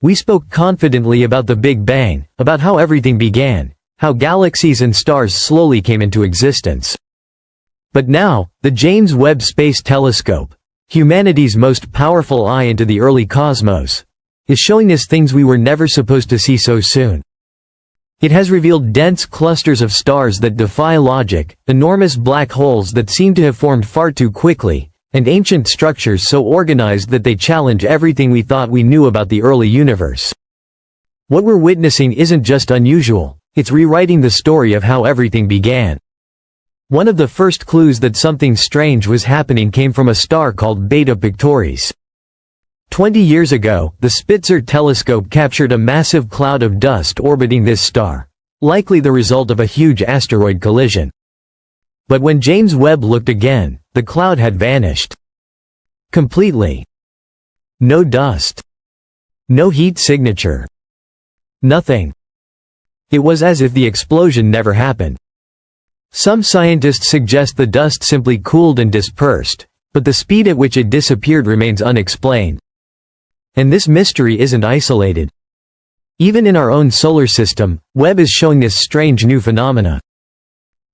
We spoke confidently about the Big Bang, about how everything began, how galaxies and stars slowly came into existence. But now, the James Webb Space Telescope, humanity's most powerful eye into the early cosmos, is showing us things we were never supposed to see so soon. It has revealed dense clusters of stars that defy logic, enormous black holes that seem to have formed far too quickly, and ancient structures so organized that they challenge everything we thought we knew about the early universe. What we're witnessing isn't just unusual, it's rewriting the story of how everything began. One of the first clues that something strange was happening came from a star called Beta Pictoris. 20 years ago, the Spitzer telescope captured a massive cloud of dust orbiting this star, likely the result of a huge asteroid collision. But when James Webb looked again, the cloud had vanished. Completely. No dust. No heat signature. Nothing. It was as if the explosion never happened. Some scientists suggest the dust simply cooled and dispersed, but the speed at which it disappeared remains unexplained. And this mystery isn't isolated. Even in our own solar system, Webb is showing this strange new phenomena.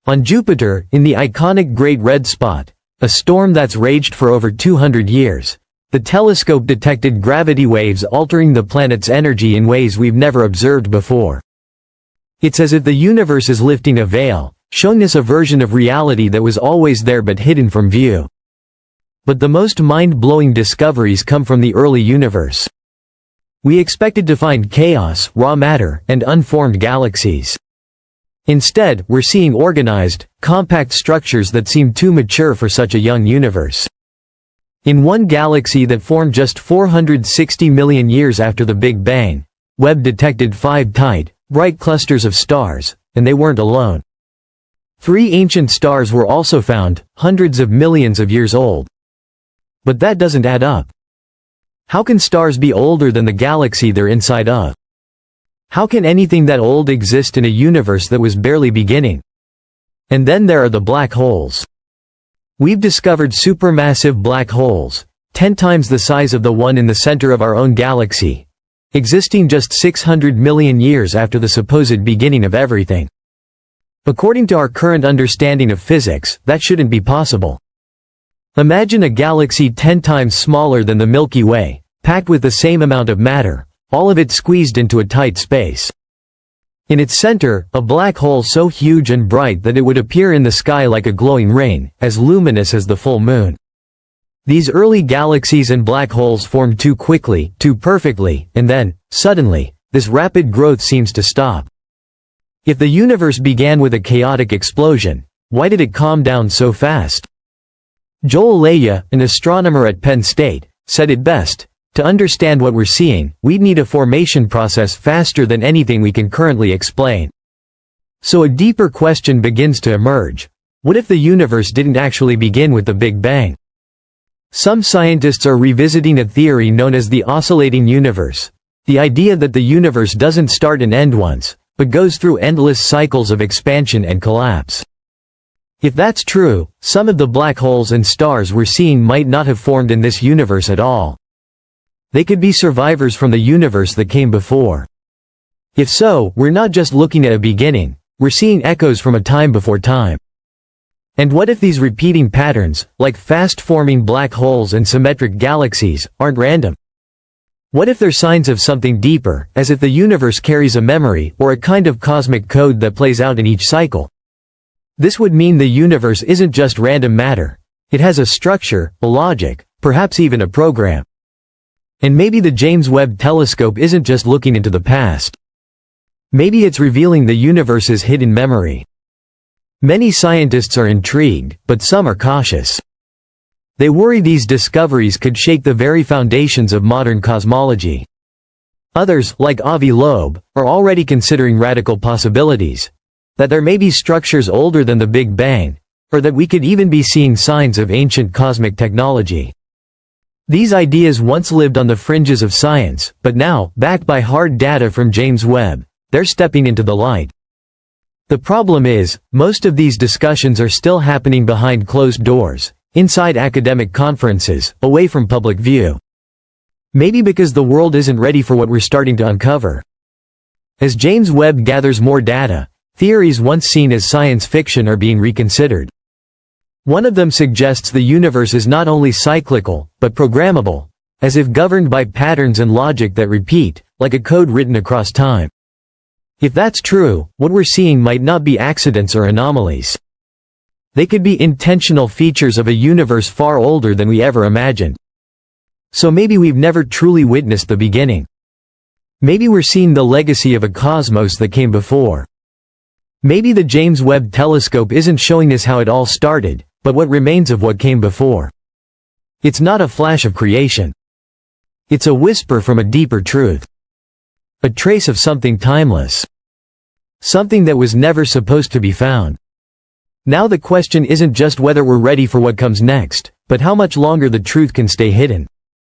On Jupiter, in the iconic Great Red Spot, a storm that's raged for over 200 years, the telescope detected gravity waves altering the planet's energy in ways we've never observed before. It's as if the universe is lifting a veil, showing us a version of reality that was always there but hidden from view. But the most mind-blowing discoveries come from the early universe. We expected to find chaos, raw matter, and unformed galaxies. Instead, we're seeing organized, compact structures that seem too mature for such a young universe. In one galaxy that formed just 460 million years after the Big Bang, Webb detected 5 tight, bright clusters of stars, and they weren't alone. 3 ancient stars were also found, hundreds of millions of years old. But that doesn't add up. How can stars be older than the galaxy they're inside of? How can anything that old exist in a universe that was barely beginning? And then there are the black holes. We've discovered supermassive black holes, 10 times the size of the one in the center of our own galaxy, existing just 600 million years after the supposed beginning of everything. According to our current understanding of physics, that shouldn't be possible. Imagine a galaxy 10 times smaller than the Milky Way, packed with the same amount of matter, all of it squeezed into a tight space. In its center, a black hole so huge and bright that it would appear in the sky like a glowing ring, as luminous as the full moon. These early galaxies and black holes formed too quickly, too perfectly, and then, suddenly, this rapid growth seems to stop. If the universe began with a chaotic explosion, why did it calm down so fast? Joel Leja, an astronomer at Penn State, said it best: to understand what we're seeing, we'd need a formation process faster than anything we can currently explain. So a deeper question begins to emerge. What if the universe didn't actually begin with the Big Bang? Some scientists are revisiting a theory known as the oscillating universe, the idea that the universe doesn't start and end once, but goes through endless cycles of expansion and collapse. If that's true, some of the black holes and stars we're seeing might not have formed in this universe at all. They could be survivors from the universe that came before. If so, we're not just looking at a beginning, we're seeing echoes from a time before time. And what if these repeating patterns, like fast-forming black holes and symmetric galaxies, aren't random? What if they're signs of something deeper, as if the universe carries a memory or a kind of cosmic code that plays out in each cycle? This would mean the universe isn't just random matter. It has a structure, a logic, perhaps even a program. And maybe the James Webb Telescope isn't just looking into the past. Maybe it's revealing the universe's hidden memory. Many scientists are intrigued, but some are cautious. They worry these discoveries could shake the very foundations of modern cosmology. Others, like Avi Loeb, are already considering radical possibilities. That there may be structures older than the Big Bang, or that we could even be seeing signs of ancient cosmic technology. These ideas once lived on the fringes of science, but now, backed by hard data from James Webb, they're stepping into the light. The problem is, most of these discussions are still happening behind closed doors, inside academic conferences, away from public view. Maybe because the world isn't ready for what we're starting to uncover. As James Webb gathers more data, theories once seen as science fiction are being reconsidered. One of them suggests the universe is not only cyclical, but programmable, as if governed by patterns and logic that repeat, like a code written across time. If that's true, what we're seeing might not be accidents or anomalies. They could be intentional features of a universe far older than we ever imagined. So maybe we've never truly witnessed the beginning. Maybe we're seeing the legacy of a cosmos that came before. Maybe the James Webb Telescope isn't showing us how it all started, but what remains of what came before. It's not a flash of creation. It's a whisper from a deeper truth. A trace of something timeless. Something that was never supposed to be found. Now the question isn't just whether we're ready for what comes next, but how much longer the truth can stay hidden.